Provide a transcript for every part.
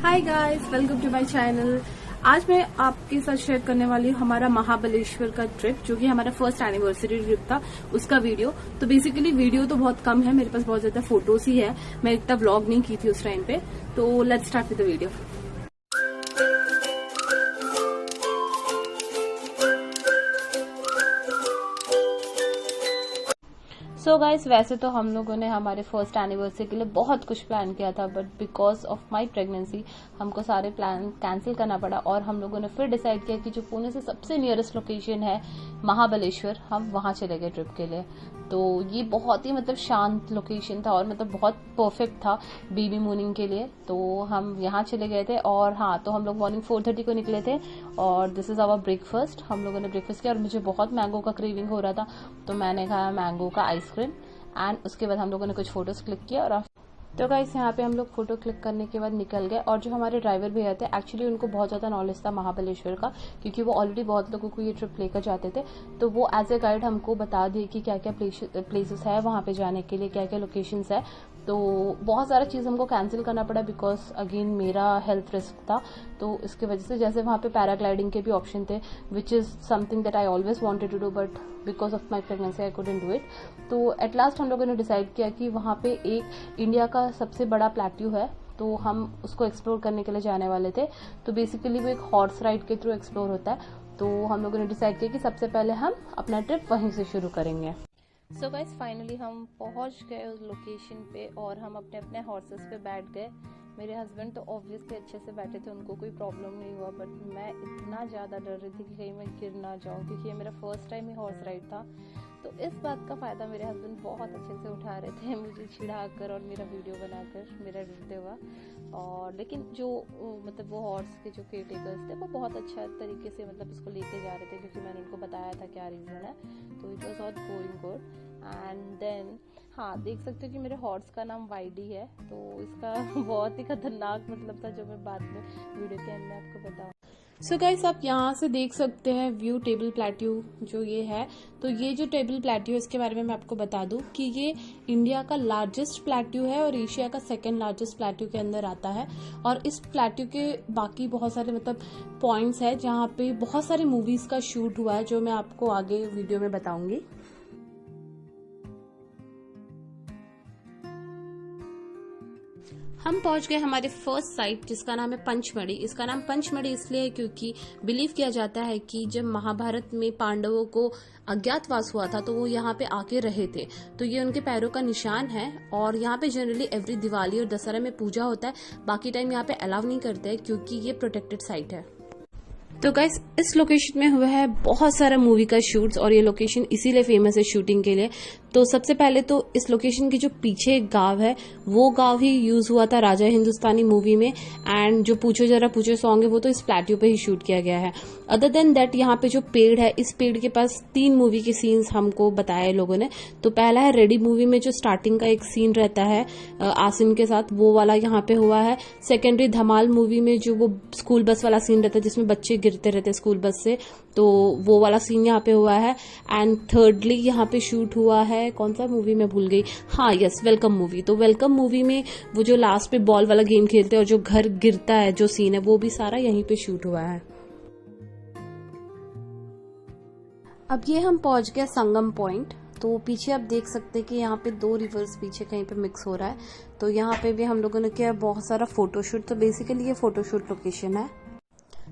Hi guys, welcome to my channel. आज मैं आपके साथ शेयर करने वाली हूँ हमारा महाबलेश्वर का ट्रिप, जो कि हमारा फर्स्ट एनिवर्सरी ट्रिप था, उसका वीडियो। तो बेसिकली वीडियो तो बहुत कम है, मेरे पास बहुत ज्यादा फोटोज ही है, मैं इतना व्लॉग नहीं की थी उस टाइम पे। तो let's start with the video. So guys, वैसे तो हम लोगों ने हमारे फर्स्ट एनिवर्सरी के लिए बहुत कुछ प्लान किया था, but because of my pregnancy हमको सारे प्लान कैंसिल करना पड़ा और हम लोगों ने फिर डिसाइड किया कि जो पुणे से सबसे नियरेस्ट लोकेशन है महाबलेश्वर, हम वहां चले गए ट्रिप के लिए। तो ये बहुत ही शांत लोकेशन था और बहुत परफेक्ट था बेबी मूनिंग के लिए। तो हम यहाँ चले गए थे और हाँ, तो हम लोग मॉर्निंग 4:30 को निकले थे और दिस इज आवर ब्रेकफास्ट। हम लोगों ने ब्रेकफास्ट किया और मुझे बहुत मैंगो का क्रेविंग हो रहा था, तो मैंने खाया मैंगो का आइसक्रीम एंड उसके बाद हम लोगों ने कुछ फोटोज क्लिक किया। और तो गाइस, यहाँ पे हम लोग फोटो क्लिक करने के बाद निकल गए। और जो हमारे ड्राइवर भैया थे, एक्चुअली उनको बहुत ज्यादा नॉलेज था महाबलेश्वर का, क्योंकि वो ऑलरेडी बहुत लोगों को ये ट्रिप लेकर जाते थे। तो वो एज ए गाइड हमको बता दिए कि क्या क्या प्लेसेस है वहाँ पे जाने के लिए, क्या क्या लोकेशंस है। तो बहुत सारा चीज हमको कैंसिल करना पड़ा बिकॉज अगेन मेरा हेल्थ रिस्क था। तो इसकी वजह से जैसे वहाँ पे पैराग्लाइडिंग के भी ऑप्शन थे, which is something that I always wanted to do, but because of my pregnancy I couldn't do it. तो एट लास्ट हम लोगों ने डिसाइड किया कि वहाँ पे एक इंडिया का सबसे बड़ा प्लेट्यू है, तो हम उसको एक्सप्लोर करने के लिए जाने वाले थे। तो बेसिकली वो एक हॉर्स राइड के थ्रू एक्सप्लोर होता है। तो हम लोगों ने डिसाइड किया कि सबसे पहले हम अपना ट्रिप वहीं से शुरू करेंगे। सो गाइस, फाइनली हम पहुंच गए उस लोकेशन पे और हम अपने अपने हॉर्सेस पे बैठ गए। मेरे हस्बैंड तो ऑब्वियसली अच्छे से बैठे थे, उनको कोई प्रॉब्लम नहीं हुआ, बट मैं इतना ज़्यादा डर रही थी कि कहीं मैं गिर ना जाऊँ, क्योंकि ये मेरा फर्स्ट टाइम ही हॉर्स राइड था। तो इस बात का फ़ायदा मेरे हस्बैंड बहुत अच्छे से उठा रहे थे, मुझे चिढ़ाकर और मेरा वीडियो बनाकर, मेरा डरते हुआ। और लेकिन जो वो हॉर्स के जो केयर टेकर्स थे, वो बहुत अच्छा तरीके से इसको लेके जा रहे थे, क्योंकि मैंने उनको बताया था क्या रीज़न है। तो it was all going good. And then हाँ, देख सकते हो कि मेरे हॉर्स का नाम वाइडी है। तो इसका बहुत ही खतरनाक था, जो मैं बाद में वीडियो के एंड में आपको बताऊँ। सो गाइस, आप यहाँ से देख सकते हैं व्यू टेबल प्लेट्यू जो ये है। तो ये जो टेबल प्लेट्यू है, इसके बारे में मैं आपको बता दूं कि ये इंडिया का लार्जेस्ट प्लेट्यू है और एशिया का सेकंड लार्जेस्ट प्लेट्यू के अंदर आता है। और इस प्लेट्यू के बाकी बहुत सारे पॉइंट्स है जहाँ पे बहुत सारे मूवीज का शूट हुआ है, जो मैं आपको आगे वीडियो में बताऊंगी। हम पहुंच गए हमारे फर्स्ट साइट, जिसका नाम है पंचमढ़ी। इसका नाम पंचमढ़ी इसलिए है क्योंकि बिलीव किया जाता है कि जब महाभारत में पांडवों को अज्ञातवास हुआ था, तो वो यहाँ पे आके रहे थे। तो ये उनके पैरों का निशान है। और यहाँ पे जनरली एवरी दिवाली और दशहरा में पूजा होता है, बाकी टाइम यहाँ पे अलाउ नहीं करते हैं, क्योंकि ये प्रोटेक्टेड साइट है। तो गाइस, इस लोकेशन में हुआ है बहुत सारा मूवी का शूट्स, और ये लोकेशन इसीलिए फेमस है शूटिंग के लिए। तो सबसे पहले तो इस लोकेशन के जो पीछे एक गांव है, वो गांव ही यूज हुआ था राजा हिंदुस्तानी मूवी में। एंड जो पूछो जरा पूछो सॉन्ग है, वो तो इस प्लेट्यू पे ही शूट किया गया है। अदर देन दैट, यहाँ पे जो पेड़ है, इस पेड़ के पास 3 मूवी के सीन्स हमको बताए लोगों ने। तो पहला है रेडी मूवी में जो स्टार्टिंग का एक सीन रहता है आसिन के साथ, वो वाला यहाँ पे हुआ है। सेकेंडरी धमाल मूवी में जो वो स्कूल बस वाला सीन रहता है, जिसमें बच्चे गिरते रहते स्कूल बस से, तो वो वाला सीन यहाँ पे हुआ है। एंड थर्डली यहाँ पे शूट हुआ है, कौन सा मूवी मैं भूल गई, हाँ यस, वेलकम मूवी। तो वेलकम मूवी में वो जो लास्ट पे बॉल वाला गेम खेलते हैं और जो घर गिरता है जो सीन है, वो भी सारा यहीं पे शूट हुआ है। अब ये हम पहुंच गए संगम पॉइंट। तो पीछे आप देख सकते हैं कि यहाँ पे 2 रिवर्स पीछे कहीं पे मिक्स हो रहा है। तो यहाँ पे भी हम लोगों ने किया बहुत सारा फोटोशूट। तो बेसिकली ये फोटोशूट लोकेशन है।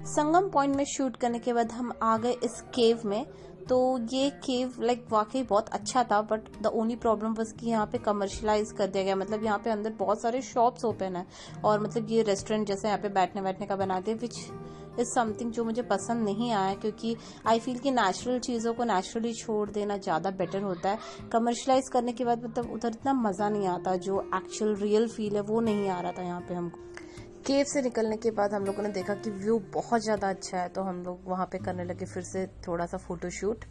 संगम पॉइंट में शूट करने के बाद हम आ गए इस केव में। तो ये केव वाकई बहुत अच्छा था, बट द ओनली प्रॉब्लम बस कि यहाँ पे कमर्शलाइज कर दिया गया। यहाँ पे अंदर बहुत सारे शॉप्स ओपन है और ये रेस्टोरेंट जैसे यहाँ पे बैठने बैठने का बनाते हैं, विच इज समथिंग जो मुझे पसंद नहीं आया, क्योंकि आई फील कि नेचुरल चीज़ों को नेचुरली छोड़ देना ज़्यादा बेटर होता है। कमर्शलाइज करने के बाद उधर इतना मज़ा नहीं आता, जो एक्चुअल रियल फील है वो नहीं आ रहा था यहाँ पे हमको। केव से निकलने के बाद हम लोगों ने देखा कि व्यू बहुत ज़्यादा अच्छा है, तो हम लोग वहाँ पे करने लगे फिर से थोड़ा सा फोटोशूट।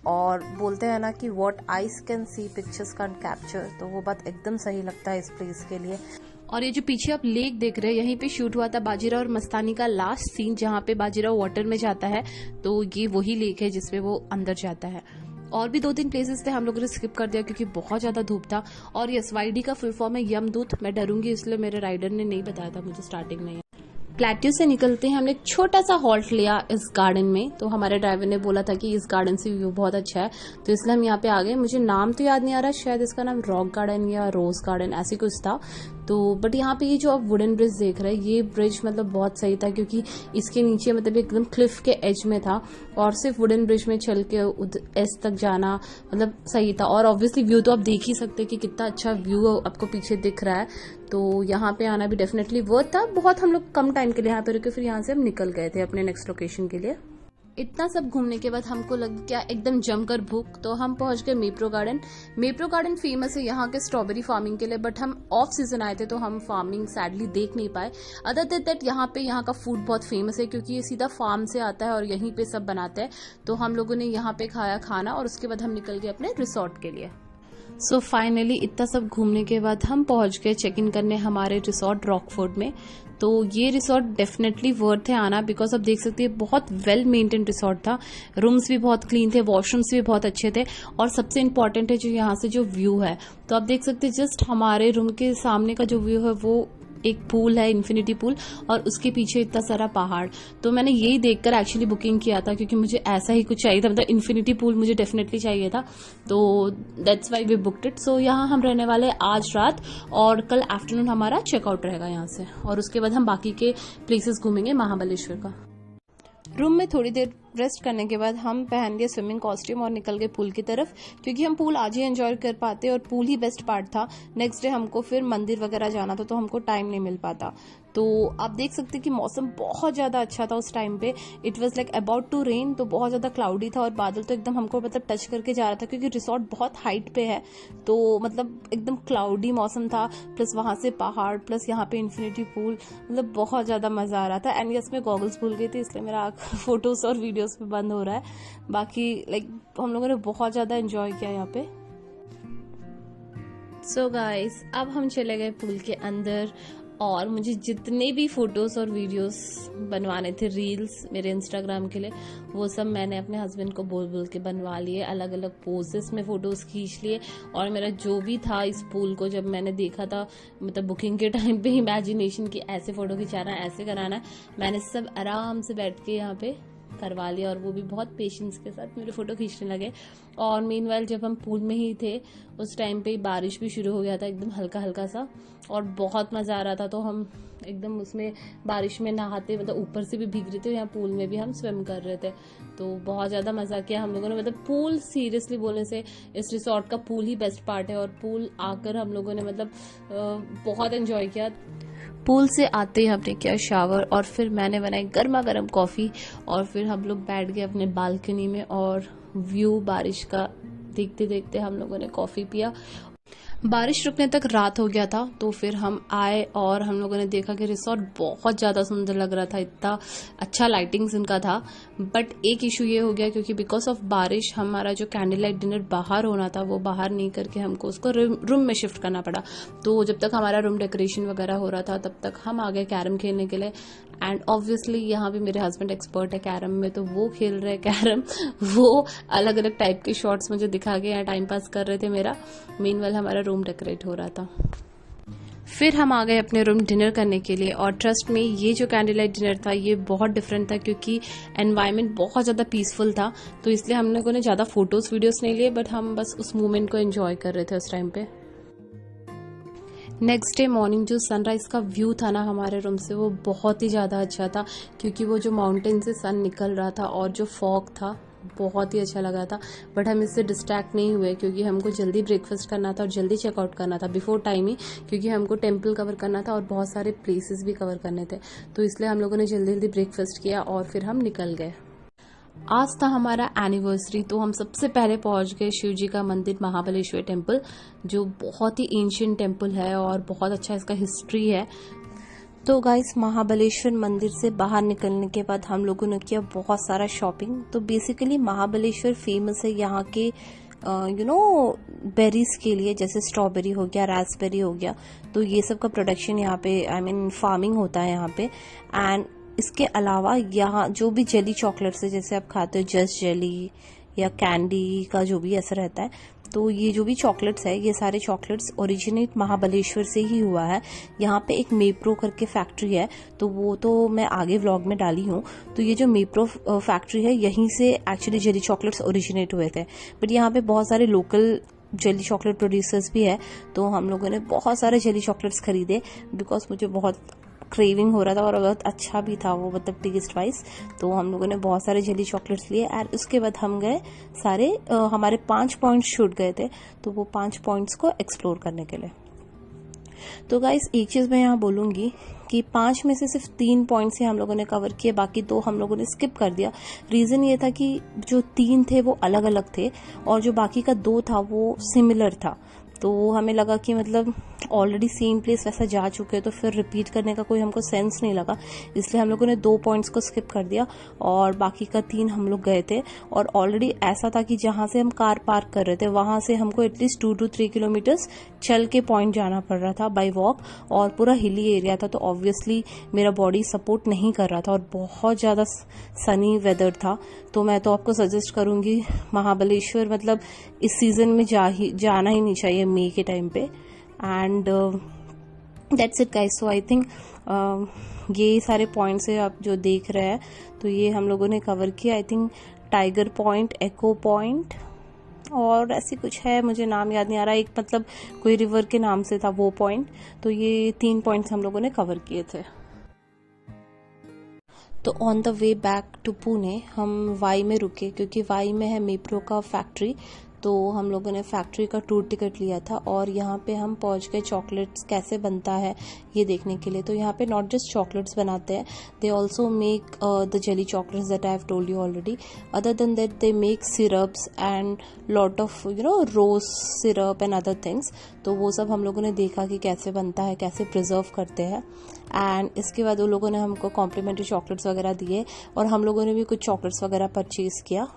और बोलते हैं ना कि what eyes can see pictures can capture, तो वो बात एकदम सही लगता है इस प्लेस के लिए। और ये जो पीछे आप लेक देख रहे हैं, यहीं पे शूट हुआ था बाजीराव और मस्तानी का लास्ट सीन, जहाँ पे बाजीराव वाटर में जाता है। तो ये वही लेक है जिसमें वो अंदर जाता है। और भी 2-3 प्लेसेस थे, हम लोगों ने स्किप कर दिया क्योंकि बहुत ज्यादा धूप था। और यस, वाईडी का फुल फॉर्म है यमदूत। मैं डरूंगी इसलिए मेरे राइडर ने नहीं बताया था मुझे स्टार्टिंग में। प्लेट्यू से निकलते हैं हमने एक छोटा सा हॉल्ट लिया इस गार्डन में। तो हमारे ड्राइवर ने बोला था कि इस गार्डन से व्यू बहुत अच्छा है, तो इसलिए हम यहाँ पे आ गए। मुझे नाम तो याद नहीं आ रहा, शायद इसका नाम रॉक गार्डन या रोज गार्डन ऐसी कुछ था। तो बट यहाँ पे ये जो आप वुडन ब्रिज देख रहे हैं, ये ब्रिज मतलब बहुत सही था, क्योंकि इसके नीचे मतलब एकदम क्लिफ के एज में था और सिर्फ वुडन ब्रिज में चल के एस तक जाना मतलब सही था। और ऑब्वियसली व्यू तो आप देख ही सकते हैं कि कितना अच्छा व्यू आपको पीछे दिख रहा है। तो यहाँ पे आना भी डेफिनेटली वर्थ था। बहुत हम लोग कम टाइम के लिए यहाँ पे रुके, फिर यहाँ से हम निकल गए थे अपने नेक्स्ट लोकेशन के लिए। इतना सब घूमने के बाद हमको लग गया एकदम जमकर भूख, तो हम पहुंच गए Mapro garden. Mapro garden famous है यहाँ के स्ट्रॉबेरी फार्मिंग के लिए, बट हम ऑफ सीजन आए थे तो हम फार्मिंग सैडली देख नहीं पाए। अदर देन दैट यहाँ का फूड बहुत फेमस है, क्योंकि ये सीधा फार्म से आता है और यहीं पे सब बनाते हैं। तो हम लोगों ने यहाँ पे खाया खाना और उसके बाद हम निकल गए अपने रिसोर्ट के लिए। सो फाइनली इतना सब घूमने के बाद हम पहुंच गए चेक इन करने हमारे रिसोर्ट रॉकफोर्ड में। तो ये रिसोर्ट डेफिनेटली वर्थ है आना, बिकॉज आप देख सकते हैं बहुत वेल मेंटेन रिसोर्ट था। रूम्स भी बहुत क्लीन थे, वॉशरूम्स भी बहुत अच्छे थे, और सबसे इम्पोर्टेंट है जो यहाँ से जो व्यू है, तो आप देख सकते हैं जस्ट हमारे रूम के सामने का जो व्यू है वो एक पूल है, इन्फिनिटी पूल, और उसके पीछे इतना सारा पहाड़। तो मैंने यही देखकर एक्चुअली बुकिंग किया था, क्योंकि मुझे ऐसा ही कुछ चाहिए था, मतलब इन्फिनिटी पूल मुझे डेफिनेटली चाहिए था। तो that's why we booked it. So यहाँ हम रहने वाले आज रात, और कल आफ्टरनून हमारा चेकआउट रहेगा यहाँ से, और उसके बाद हम बाकी के प्लेसेस घूमेंगे महाबलेश्वर का। रूम में थोड़ी देर रेस्ट करने के बाद हम पहन लिए स्विमिंग कॉस्ट्यूम और निकल गए पूल की तरफ, क्योंकि हम पूल आज ही एंजॉय कर पाते और पूल ही बेस्ट पार्ट था। नेक्स्ट डे हमको फिर मंदिर वगैरह जाना था, तो हमको टाइम नहीं मिल पाता। तो आप देख सकते हैं कि मौसम बहुत ज्यादा अच्छा था उस टाइम पे। It was like about to rain, तो बहुत ज्यादा क्लाउडी था और बादल तो एकदम हमको मतलब टच करके जा रहा था, क्योंकि रिसोर्ट बहुत हाइट पे है, तो मतलब एकदम क्लाउडी मौसम था, प्लस वहां से पहाड़, प्लस यहाँ पे इन्फिनिटी पूल, मतलब बहुत ज्यादा मजा आ रहा था। एंड यस, मैं गॉगल्स भूल गई थी, इसलिए मेरा फोटोज और वीडियोस पे बंद हो रहा है। बाकी लाइक हम लोगों ने बहुत ज्यादा एंजॉय किया यहाँ पे। सो गाइस, अब हम चले गए पूल के अंदर, और मुझे जितने भी फोटोज और वीडियोस बनवाने थे, रील्स मेरे इंस्टाग्राम के लिए, वो सब मैंने अपने हस्बैंड को बोल बोल के बनवा लिए। अलग अलग पोजेस में फोटोज खींच लिए, और मेरा जो भी था इस पूल को जब मैंने देखा था, मतलब बुकिंग के टाइम पे इमेजिनेशन की ऐसे फोटो खिंचाना, ऐसे कराना, मैंने सब आराम से बैठ के यहाँ पे करवा लिया, और वो भी बहुत पेशेंस के साथ मेरे फोटो खींचने लगे। और मीनवाइल जब हम पूल में ही थे उस टाइम पे बारिश भी शुरू हो गया था, एकदम हल्का हल्का सा, और बहुत मजा आ रहा था। तो हम एकदम उसमें बारिश में नहाते, मतलब ऊपर से भी भीग रहे थे, यहाँ पूल में भी हम स्विम कर रहे थे। तो बहुत ज्यादा मजा किया हम लोगों ने। मतलब पूल सीरियसली बोलने से इस रिसोर्ट का पूल ही बेस्ट पार्ट है, और पूल आकर हम लोगों ने मतलब बहुत एंजॉय किया। पूल से आते ही हमने किया शावर, और फिर मैंने बनाई गर्मा गर्म कॉफी, और फिर हम लोग बैठ गए अपने बालकनी में, और व्यू बारिश का देखते देखते हम लोगों ने कॉफी पिया। बारिश रुकने तक रात हो गया था, तो फिर हम आए और हम लोगों ने देखा कि रिसोर्ट बहुत ज्यादा सुंदर लग रहा था, इतना अच्छा लाइटिंग्स इनका था। बट एक इशू ये हो गया, क्योंकि बिकॉज ऑफ बारिश हमारा जो कैंडल लाइट डिनर बाहर होना था वो बाहर नहीं करके हमको उसको रूम में शिफ्ट करना पड़ा। तो जब तक हमारा रूम डेकोरेशन वगैरह हो रहा था, तब तक हम आ गए कैरम खेलने के लिए। एंड ऑब्वियसली यहाँ भी मेरे हस्बैंड एक्सपर्ट है कैरम में, तो वो खेल रहे कैरम, वो अलग अलग टाइप के शॉट्स मुझे दिखा के यहाँ टाइम पास कर रहे थे मेरा। मीनवाइल हमारा रूम डेकोरेट हो रहा था। फिर हम आ गए अपने रूम डिनर करने के लिए, और ट्रस्ट में ये जो कैंडल लाइट डिनर था ये बहुत डिफरेंट था, क्योंकि एनवायरनमेंट बहुत ज्यादा पीसफुल था। तो इसलिए हम लोगों ने ज्यादा फोटोज वीडियोस नहीं लिए, बट हम बस उस मोमेंट को एंजॉय कर रहे थे उस टाइम पे। नेक्स्ट डे मॉर्निंग जो सनराइज का व्यू था ना हमारे रूम से, वो बहुत ही ज़्यादा अच्छा था, क्योंकि वो जो माउंटेन से सन निकल रहा था और जो फॉग था बहुत ही अच्छा लगा था। बट हम इससे डिस्ट्रैक्ट नहीं हुए, क्योंकि हमको जल्दी ब्रेकफास्ट करना था और जल्दी चेकआउट करना था बिफोर टाइम ही, क्योंकि हमको टेम्पल कवर करना था और बहुत सारे प्लेसेस भी कवर करने थे। तो इसलिए हम लोगों ने जल्दी जल्दी ब्रेकफास्ट किया और फिर हम निकल गए। आज था हमारा एनिवर्सरी, तो हम सबसे पहले पहुंच गए शिव जी का मंदिर महाबलेश्वर टेम्पल, जो बहुत ही एंशिएंट टेम्पल है और बहुत अच्छा इसका हिस्ट्री है। तो गाइस, महाबलेश्वर मंदिर से बाहर निकलने के बाद हम लोगों ने किया बहुत सारा शॉपिंग। तो बेसिकली महाबलेश्वर फेमस है यहाँ के बेरीज के लिए, जैसे स्ट्रॉबेरी हो गया, रास्पबेरी हो गया, तो ये सब का प्रोडक्शन यहाँ पे फार्मिंग होता है यहाँ पे। एंड इसके अलावा यहाँ जो भी जेली चॉकलेट्स है, जैसे आप खाते हो जस्ट जेली या कैंडी का जो भी ऐसा रहता है, तो ये जो भी चॉकलेट्स है, ये सारे चॉकलेट्स ओरिजिनेट महाबलेश्वर से ही हुआ है। यहाँ पे एक मेप्रो करके फैक्ट्री है, तो वो तो मैं आगे व्लॉग में डाली हूँ। तो ये जो मेप्रो फैक्ट्री है, यहीं से एक्चुअली जेली चॉकलेट्स ओरिजिनेट हुए थे। बट यहाँ पे बहुत सारे लोकल जेली चॉकलेट प्रोड्यूसर्स भी है, तो हम लोगों ने बहुत सारे जेली चॉकलेट्स खरीदे बिकॉज मुझे बहुत क्रेविंग हो रहा था और बहुत अच्छा भी था वो, मतलब टेस्ट वाइज। तो हम लोगों ने बहुत सारे जेली चॉकलेट्स लिए और उसके बाद हम गए सारे हमारे 5 पॉइंट्स छूट गए थे, तो वो 5 पॉइंट्स को एक्सप्लोर करने के लिए। तो गाइस एक चीज मैं यहाँ बोलूंगी कि 5 में से सिर्फ 3 पॉइंट्स ही हम लोगों ने कवर किए, बाकी 2 हम लोगों ने स्किप कर दिया। रीजन ये था कि जो 3 थे वो अलग अलग थे और जो बाकी का 2 था वो सिमिलर था। तो हमें लगा कि मतलब ऑलरेडी सेम प्लेस वैसा जा चुके हैं, तो फिर रिपीट करने का कोई हमको सेंस नहीं लगा, इसलिए हम लोगों ने 2 पॉइंट्स को स्किप कर दिया और बाकी का 3 हम लोग गए थे। और ऑलरेडी ऐसा था कि जहां से हम कार पार्क कर रहे थे वहां से हमको एटलीस्ट 2 to 3 किलोमीटर्स चल के पॉइंट जाना पड़ रहा था बाय वॉक, और पूरा हिली एरिया था, तो ऑब्वियसली मेरा बॉडी सपोर्ट नहीं कर रहा था और बहुत ज्यादा सनी वेदर था। तो मैं तो आपको सजेस्ट करूंगी महाबलेश्वर मतलब इस सीजन में जाना ही नहीं चाहिए, मई के टाइम पे। And that's it guys. So I think ये सारे पॉइंट्स है आप जो देख रहे हैं, तो ये हम लोगों ने कवर किया। I think tiger point, echo point और ऐसी कुछ है, मुझे नाम याद नहीं आ रहा, एक मतलब कोई रिवर के नाम से था वो पॉइंट। तो ये 3 पॉइंट्स हम लोगों ने कवर किए थे। तो on the way back to Pune हम वाई में रुके, क्योंकि वाई में है मेप्रो का फैक्ट्री। तो हम लोगों ने फैक्ट्री का टूर टिकट लिया था और यहाँ पे हम पहुंच गए चॉकलेट्स कैसे बनता है ये देखने के लिए। तो यहाँ पे नॉट जस्ट चॉकलेट्स बनाते हैं, they also make the jelly chocolates that I have told you already. Other than that they make syrups and lot of rose syrup and other things. तो वो सब हम लोगों ने देखा कि कैसे बनता है, कैसे प्रिजर्व करते हैं। एंड इसके बाद उन लोगों ने हमको कॉम्प्लीमेंट्री चॉकलेट्स वगैरह दिए और हम लोगों ने भी कुछ चॉकलेट्स वगैरह परचेज किया।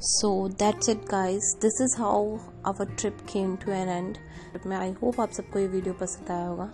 So that's it guys, this is how our trip came to an end. I hope आप सबको ये वीडियो पसंद आया होगा।